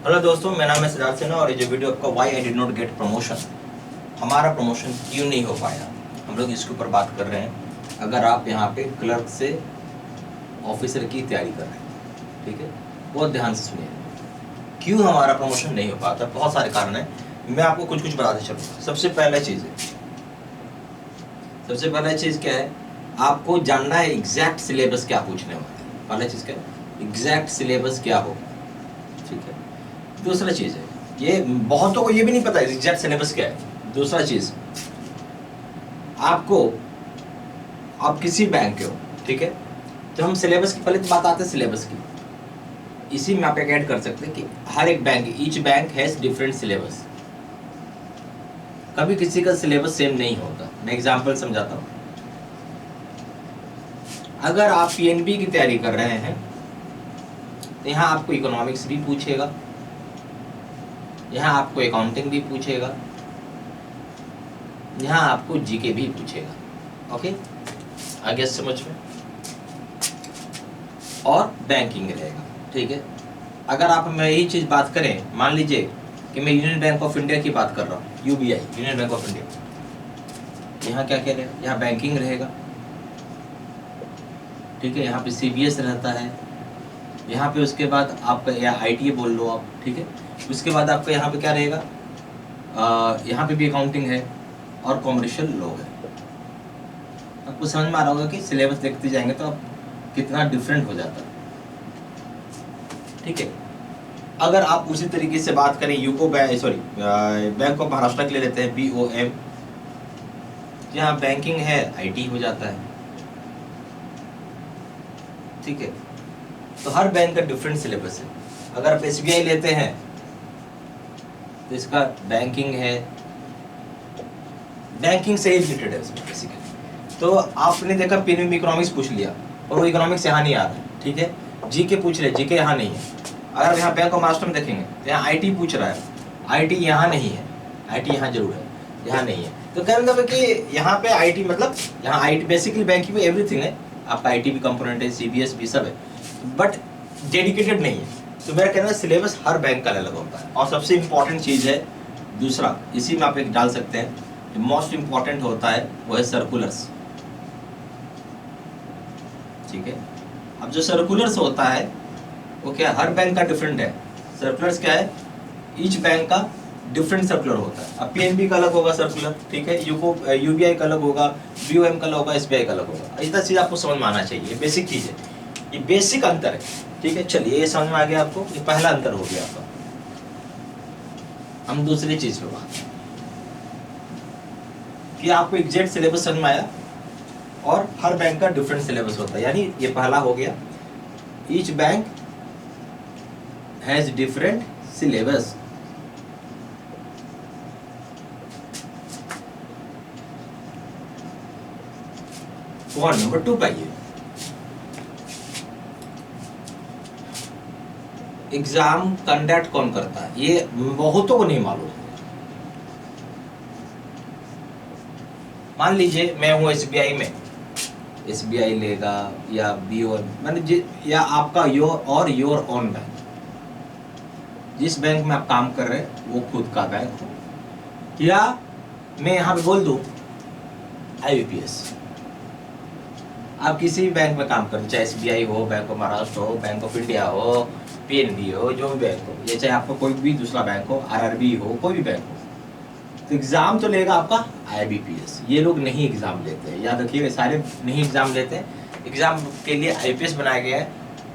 Hello दोस्तों, मेरा नाम है सिद्धार्थ सिन्हा और ये जो वीडियो आपका why I did not get promotion, हमारा प्रमोशन क्यों नहीं हो पाया, हम लोग इसके ऊपर बात कर रहे हैं। अगर आप यहाँ पे क्लर्क से ऑफिसर की तैयारी कर रहे हैं, ठीक है, बहुत ध्यान से सुनिए। क्यों हमारा प्रमोशन नहीं हो पाता, बहुत सारे कारण हैं। मैं आपको कुछ कुछ बताते चलूँगा। सबसे पहला चीज़ क्या है, आपको जानना है एग्जैक्ट सिलेबस क्या पूछने वाले हैं। पहला चीज़ क्या है, एग्जैक्ट सिलेबस क्या होगा, ठीक है। दूसरा चीज़ है, ये बहुतों को ये भी नहीं पता है एग्जैक्ट सिलेबस क्या है। दूसरा चीज़, आपको आप किसी बैंक के हो, ठीक है, तो हम सिलेबस की पहले तो बात आते हैं सिलेबस की। इसी में आप एक ऐड कर सकते हैं कि हर एक bank, each bank has different syllabus. कभी किसी का सिलेबस सेम नहीं होता। मैं एग्जांपल समझाता हूँ। अगर आप पीएनबी की तैयारी कर रहे हैं तो यहाँ आपको इकोनॉमिक्स भी पूछेगा, यहाँ आपको अकाउंटिंग भी पूछेगा, यहाँ आपको जीके भी पूछेगा। ओके, आ गया समझ में। और बैंकिंग रहेगा, ठीक है। अगर आप मैं यही चीज़ बात करें, मान लीजिए कि मैं यूनियन बैंक ऑफ इंडिया की बात कर रहा हूँ, UBI, union bank of India, यहाँ क्या क्या रहेगा, यहाँ बैंकिंग रहेगा, ठीक है, यहाँ पे सीबीएस रहता है, यहाँ पे उसके बाद आपका या आईटीए बोल लो आप, ठीक है। उसके बाद आपका यहाँ पे क्या रहेगा, यहाँ पे भी अकाउंटिंग है और कॉमर्शियल लॉ है। आपको समझ में आ रहा होगा कि सिलेबस देखते जाएंगे तो आप कितना डिफरेंट हो जाता है, ठीक है। अगर आप उसी तरीके से बात करें यूको बैंक ऑफ महाराष्ट्र के ले लेते हैं, BOM, यहाँ बैंकिंग है, आईटी हो जाता है, ठीक है। तो हर बैंक का डिफरेंट सिलेबस है। अगर आप SBI लेते हैं तो इसका बैंकिंग है, बैंकिंग से ही रिलेटेड है उसमें बेसिकली। तो आपने देखा पीएनबी में इकोनॉमिक्स पूछ लिया और वो इकोनॉमिक्स यहाँ नहीं आ रहा है, ठीक है। जीके पूछ रहे, जीके यहाँ नहीं है। अगर यहाँ बैंक ऑफ महाराष्ट्र में देखेंगे तो यहाँ आईटी पूछ रहा है, आईटी यहाँ नहीं है, आईटी यहाँ जरूर है, यहाँ नहीं है। तो कहने का मतलब कि यहाँ पे आईटी मतलब यहाँ आईटी बेसिकली बैंकिंग में एवरीथिंग है, आपका आईटी भी कंपोनेंट है, सीबीएस भी सब है, बट डेडिकेटेड नहीं है। तो मेरा कहना है सिलेबस हर बैंक का अलग होता है। और सबसे इम्पोर्टेंट चीज़ है दूसरा, इसी में आप एक डाल सकते हैं, जो मोस्ट इम्पॉर्टेंट होता है वो है सर्कुलर्स, ठीक है। अब जो सर्कुलर्स होता है वो क्या, हर बैंक का डिफरेंट है। सर्कुलर्स क्या है, ईच बैंक का डिफरेंट सर्कुलर होता है। अब पीएनबी का अलग होगा सर्कुलर, ठीक है, यूबीआई का अलग होगा, BOM का अलग होगा, SBI का अलग होगा। इतना चीज़ आपको समझ में आना चाहिए, बेसिक चीज़ है, ये बेसिक अंतर है, ठीक है। चलिए ये समझ में आ गया आपको, ये पहला अंतर हो गया आपका। हम दूसरी चीज़ पे बात कि आपको एग्जैक्ट सिलेबस समझ में आया और हर बैंक का डिफरेंट सिलेबस होता है, यानी ये पहला हो गया, each bank has different syllabus. Point number 2 पाइए, एग्जाम कंडक्ट कौन करता है, ये बहुतों को नहीं मालूम। मान लीजिए मैं हूँ SBI में, SBI लेगा या BOM, मैंने या आपका योर ओन बैंक, जिस बैंक में आप काम कर रहे हैं वो खुद का बैंक हो, या मैं यहाँ पे बोल दूँ IBPS। आप किसी भी बैंक में काम करें, चाहे SBI हो, बैंक ऑफ महाराष्ट्र हो, बैंक ऑफ इंडिया हो, PNB हो, जो भी बैंक हो, या चाहे आपका कोई भी दूसरा बैंक हो, RRB हो, कोई भी बैंक हो, तो एग्जाम तो लेगा आपका IBPS। ये लोग नहीं एग्जाम लेते हैं, याद रखिएगा, सारे नहीं एग्जाम लेते हैं। एग्जाम के लिए IBPS बनाया गया है,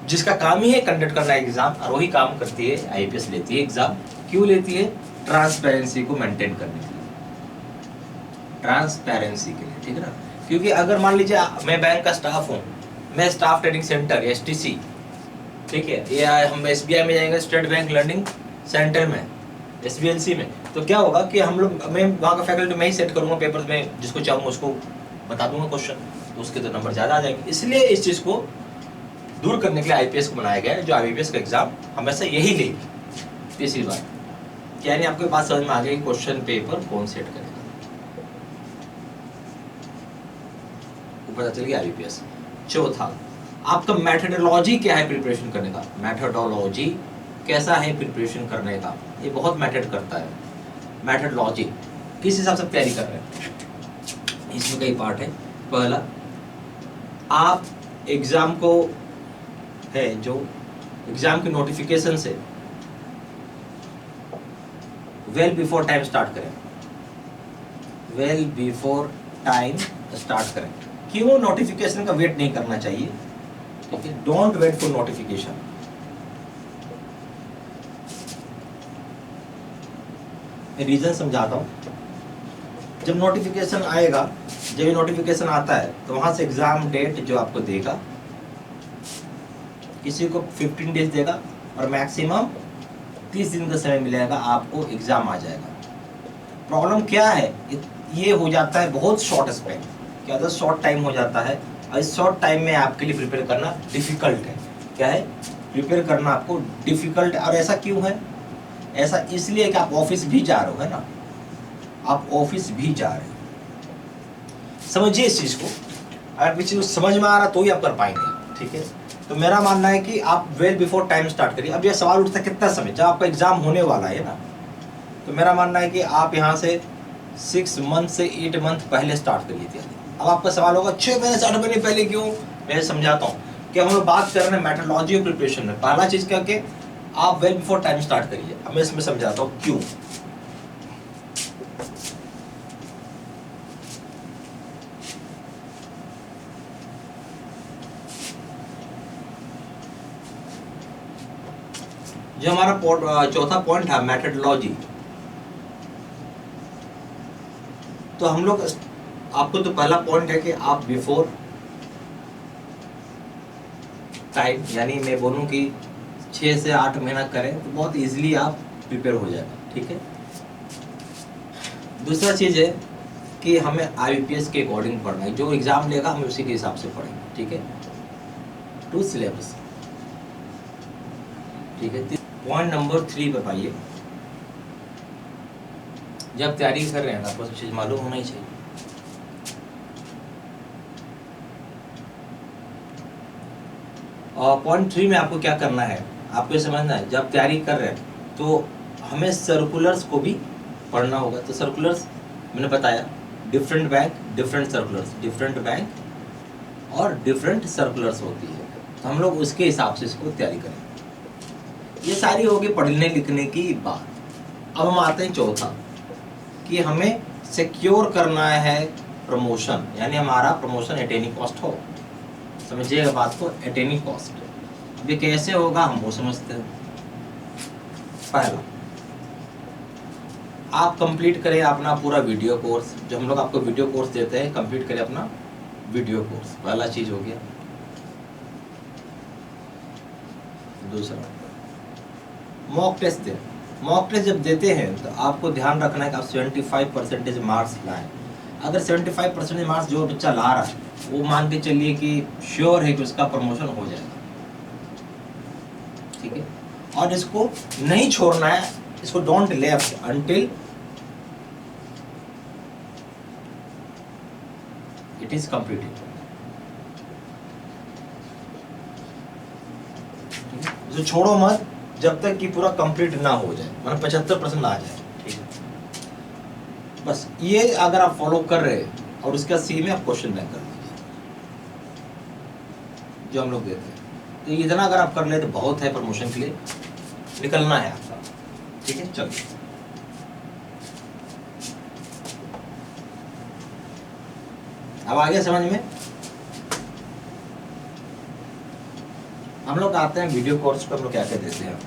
जिसका काम ही है कंडक्ट करना एग्जाम, और वही काम करती है IBPS, लेती है एग्जाम। क्यों लेती है, ट्रांसपेरेंसी को मेंटेन करने के लिए, ट्रांसपेरेंसी के लिए, ठीक है ना। क्योंकि अगर मान लीजिए मैं बैंक का स्टाफ हूँ, मैं स्टाफ ट्रेनिंग सेंटर STC, ठीक है, या हम SBI में जाएंगे, स्टेट बैंक लर्निंग सेंटर में, SBLC में, तो क्या होगा कि हम लोग, मैं वहाँ का फैकल्टी मैं ही सेट करूँगा पेपर में, जिसको चाहूँगा उसको बता दूंगा क्वेश्चन, तो उसके तो नंबर ज़्यादा आ जाएंगे। इसलिए इस चीज़ को दूर करने के लिए IPS को बनाया गया है, जो IBPS का एग्जाम हमेशा यही लेगी। तीसरी बात क्या, यानी आपको बात समझ में आ गई, क्वेश्चन पेपर कौन सेट करेगा, पता चल गया IBPS। चौथा, आपका मेथोडोलॉजी क्या है प्रिपरेशन करने का, मेथोडोलॉजी कैसा है प्रिपरेशन करने का, ये बहुत मैटर करता है। मेथडोलॉजी किस हिसाब से तैयारी कर रहे हैं, इसमें कई पार्ट है। पहला, आप एग्जाम को है जो एग्जाम की नोटिफिकेशन से वेल बिफोर टाइम स्टार्ट करें, वेल बिफोर टाइम स्टार्ट करें। क्यों नोटिफिकेशन का वेट नहीं करना चाहिए, ठीक है, don't wait for notification. Reason समझाता हूं। जब नोटिफिकेशन आएगा, जब ये नोटिफिकेशन आता है तो वहां से एग्जाम डेट जो आपको देगा, किसी को 15 डेज देगा और मैक्सिमम 30 दिन का समय मिलेगा, आपको एग्जाम आ जाएगा। प्रॉब्लम क्या है, ये हो जाता है बहुत शॉर्ट स्पेन, क्या तो शॉर्ट टाइम हो जाता है, और इस शॉर्ट टाइम में आपके लिए प्रिपेयर करना डिफिकल्ट है। क्या है, प्रिपेयर करना आपको डिफिकल्ट है। और ऐसा क्यों है, ऐसा इसलिए कि आप ऑफिस भी जा रहे हो, है ना, आप ऑफिस भी जा रहे हो। समझिए इस चीज को, अगर किसी को समझ में आ रहा तो ही आप कर पाएंगे, ठीक है। तो मेरा मानना है कि आप वेल बिफोर टाइम स्टार्ट करिए। अब यह सवाल उठता है कितना समय, जब आपका एग्जाम होने वाला है ना, तो मेरा मानना है कि आप यहाँ से 6 मंथ से 8 मंथ पहले स्टार्ट करिए तैयारी। अब आपका सवाल होगा 6 महीने से 8 महीने पहले क्यों, मैं समझाता हूँ कि हम लोग बात कर रहे हैं मेथडोलॉजी ऑफ प्रिपरेशन में। पहला चीज क्या कि आप वेल बिफोर टाइम स्टार्ट करिए। अब मैं इसमें समझाता हूँ क्यों। जो हमारा चौथा पॉइंट है मेथडोलॉजी, तो हम लोग आपको तो पहला पॉइंट है कि आप बिफोर टाइम, यानी मैं बोलूं कि 6 से 8 महीना करें तो बहुत इजीली आप प्रिपेयर हो जाएगा, ठीक है। दूसरा चीज है कि हमें IBPS के अकॉर्डिंग पढ़ना है, जो एग्जाम लेगा हम उसी के हिसाब से पढ़ेंगे, ठीक है, टू सिलेबस, ठीक है। पॉइंट नंबर 3 पे पाइए, जब तैयारी कर रहे हैं आपको सब चीज मालूम होना ही चाहिए। और पॉइंट 3 में आपको क्या करना है, आपको ये समझना है, जब तैयारी कर रहे हैं तो हमें सर्कुलर्स को भी पढ़ना होगा। तो सर्कुलर्स मैंने बताया, different bank, different circulars, different bank और डिफरेंट सर्कुलर्स होती है, तो हम लोग उसके हिसाब से इसको तैयारी करें। ये सारी होगी पढ़ने लिखने की बात। अब हम आते हैं चौथा, कि हमें सिक्योर करना है प्रमोशन, यानी हमारा प्रमोशन एट एनी कॉस्ट हो। समझिएगा बात को, एट एनी कॉस्ट। ये कैसे होगा हम वो समझते हैं। पहला, आप कंप्लीट करें अपना पूरा वीडियो कोर्स, जो हम लोग आपको वीडियो कोर्स देते हैं, कंप्लीट करें अपना वीडियो कोर्स, पहला चीज हो गया। दूसरा, मॉक टेस्ट दें। मॉक टेस्ट जब देते हैं तो आपको ध्यान रखना है कि आप 75% मार्क्स लाएं। अगर 75% मार्क्स जो बच्चा ला रहा है, वो मान के चलिए कि श्योर है कि उसका प्रमोशन हो जाएगा, ठीक है। और इसको नहीं छोड़ना है, इसको don't left until it is completed. इसको छोड़ो मत जब तक कि पूरा कंप्लीट ना हो जाए, मतलब 75% आ जाए, ठीक है। बस ये अगर आप फॉलो कर रहे हैं और उसका सी में आप क्वेश्चन बैंक कर लीजिए जो हम लोग देते हैं, तो इतना अगर आप कर ले तो बहुत है, प्रमोशन के लिए निकलना है आपका, ठीक है। चलिए अब आगे समझ में। हम लोग आते हैं वीडियो कोर्स पर, हम लोग क्या क्या देते हैं।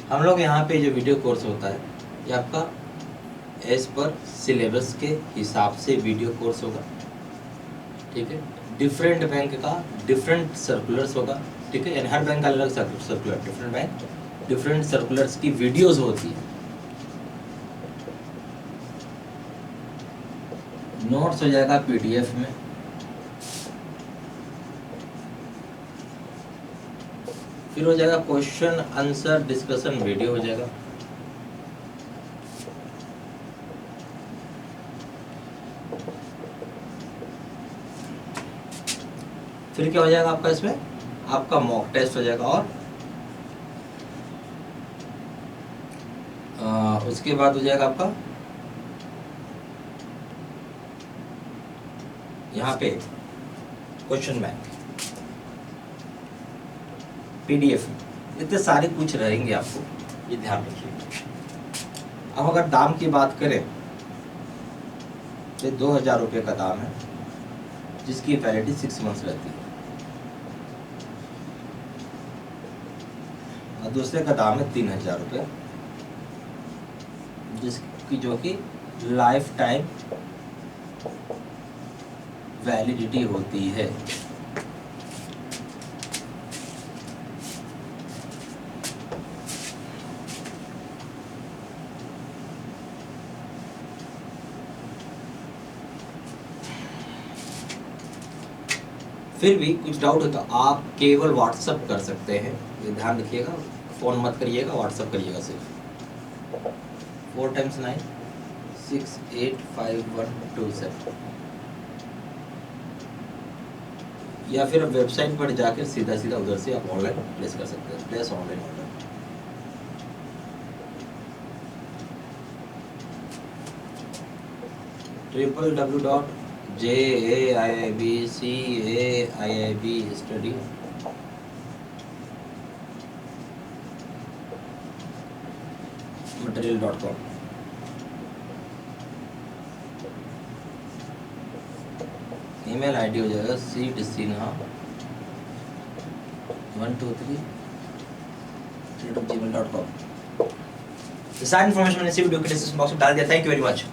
हम लोग यहाँ पे जो वीडियो कोर्स होता है, ये आपका एज पर सिलेबस के हिसाब से वीडियो कोर्स होगा, ठीक है। डिफरेंट बैंक का डिफरेंट सर्कुलर्स होगा, ठीक है, यानी हर बैंक का अलग circular, different bank different circulars की वीडियोस होती है। नोट्स हो जाएगा PDF में, फिर हो जाएगा क्वेश्चन आंसर डिस्कशन वीडियो हो जाएगा, फिर क्या हो जाएगा आपका इसमें, आपका मॉक टेस्ट हो जाएगा, और उसके बाद हो जाएगा आपका यहाँ पे क्वेश्चन बैंक, पीडीएफ, इतने सारे कुछ रहेंगे आपको, ये ध्यान रखिए। अब अगर दाम की बात करें तो 2000 रुपये का दाम है, जिसकी वैलिडिटी 6 मंथ्स रहती है, और दूसरे का दाम है 3000 रुपये, जिसकी जो कि लाइफ टाइम वैलिडिटी होती है। फिर भी कुछ डाउट हो तो आप केवल व्हाट्सअप कर सकते हैं, ये ध्यान रखिएगा, फ़ोन मत करिएगा, व्हाट्सअप करिएगा सिर्फ 4 टाइम्स 9 685 या फिर वेबसाइट पर जाकर सीधा सीधा उधर से आप ऑनलाइन प्लेस कर सकते हैं, place online order. www.jaibcaibstudy material.com। Email ID हो जाएगा cdsinha123@gmail.com। सारी इन्फॉर्मेशन मैंने इसी वीडियो के डिस्क्रिप्शन बॉक्स में डाल दिया। Thank you very much.